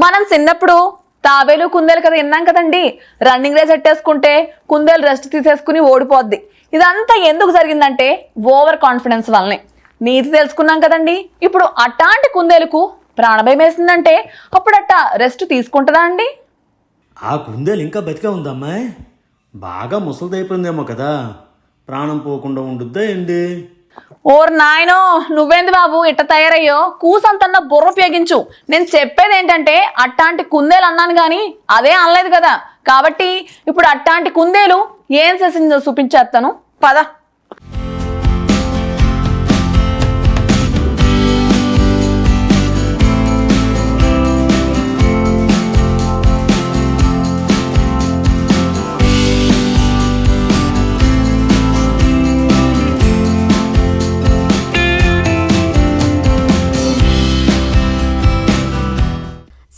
మనం చిన్నప్పుడు తాబేలు కుందేలు కదా విన్నాం కదండి. రన్నింగ్ రేస్ ఎట్టేసుకుంటే కుందేలు రెస్ట్ తీసేసుకుని ఓడిపోద్ది. ఇదంతా ఎందుకు జరిగిందంటే ఓవర్ కాన్ఫిడెన్స్ వల్లనే. నీతి తెలుసుకున్నాం కదండి. ఇప్పుడు అట్లాంటి కుందేలుకు ప్రాణభయం వేసిందంటే అప్పుడు రెస్ట్ తీసుకుంటుందా అండి? ఆ కుందేలు ఇంకా బతికే ఉందమ్మాయి. బాగా ముసలిదైపోయిందేమో కదా, ప్రాణం పోకుండా ఉండుద్దా ఏంటి? ఓర్ నాయనో, నువ్వేంది బాబు ఇట్ట తయారయ్యో? కూసంతన్న బుర్ర ఉపయోగించు. నేను చెప్పేది ఏంటంటే అట్టాంటి కుందేలు అన్నాను గాని అదే అనలేదు కదా. కాబట్టి ఇప్పుడు అట్టాంటి కుందేలు ఏం చేసిందో చూపించేస్తాను పద.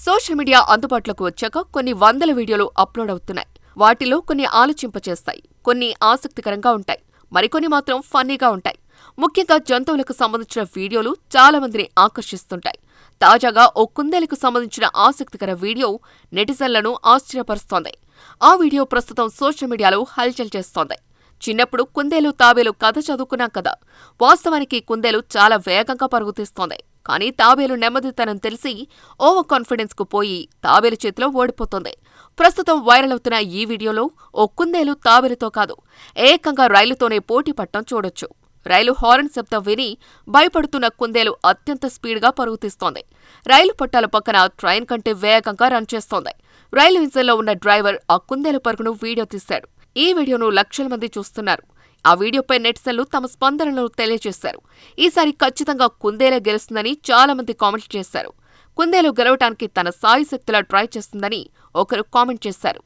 సోషల్ మీడియా అందుబాటులోకి వచ్చాక కొన్ని వందల వీడియోలు అప్లోడ్ అవుతున్నాయి. వాటిలో కొన్ని ఆలోచింపచేస్తాయి, కొన్ని ఆసక్తికరంగా ఉంటాయి, మరికొన్ని మాత్రం ఫన్నీగా ఉంటాయి. ముఖ్యంగా జంతువులకు సంబంధించిన వీడియోలు చాలా మందిని ఆకర్షిస్తుంటాయి. తాజాగా ఓ కుందేలుకు సంబంధించిన ఆసక్తికర వీడియో నెటిజన్లను ఆశ్చర్యపరుస్తోంది. ఆ వీడియో ప్రస్తుతం సోషల్ మీడియాలో హల్చల్ చేస్తోంది. చిన్నప్పుడు కుందేలు తాబేలు కథ చదువుకున్నాం కదా. వాస్తవానికి కుందేలు చాలా వేగంగా పరుగుతీస్తోంది. కానీ తాబేలు నెమ్మదితనం తెలిసి ఓవర్ కాన్ఫిడెన్స్ కు పోయి తాబేలు చేతిలో ఓడిపోతుంది. ప్రస్తుతం వైరల్ అవుతున్న ఈ వీడియోలో ఓ కుందేలు తాబేలుతో కాదు, ఏకంగా రైలుతోనే పోటీ పట్టం చూడొచ్చు. రైలు హారన్ శబ్దం విని భయపడుతున్న కుందేలు అత్యంత స్పీడ్గా పరుగుతీస్తోంది. రైలు పట్టాల పక్కన ట్రైన్ కంటే వేగంగా రన్ చేస్తోంది. రైలు ఇంజన్లో ఉన్న డ్రైవర్ ఆ కుందేలు పరుగును వీడియో తీశాడు. ఈ వీడియోను లక్షల మంది చూస్తున్నారు. ఆ వీడియోపై నెటిజన్లు తమ స్పందనలను తెలియజేశారు. ఈసారి ఖచ్చితంగా కుందేలే గెలుస్తుందని చాలా మంది కామెంట్ చేశారు. కుందేలు గెలవటానికి తన సాయశక్తులా ట్రై చేస్తుందని ఒకరు కామెంట్ చేశారు.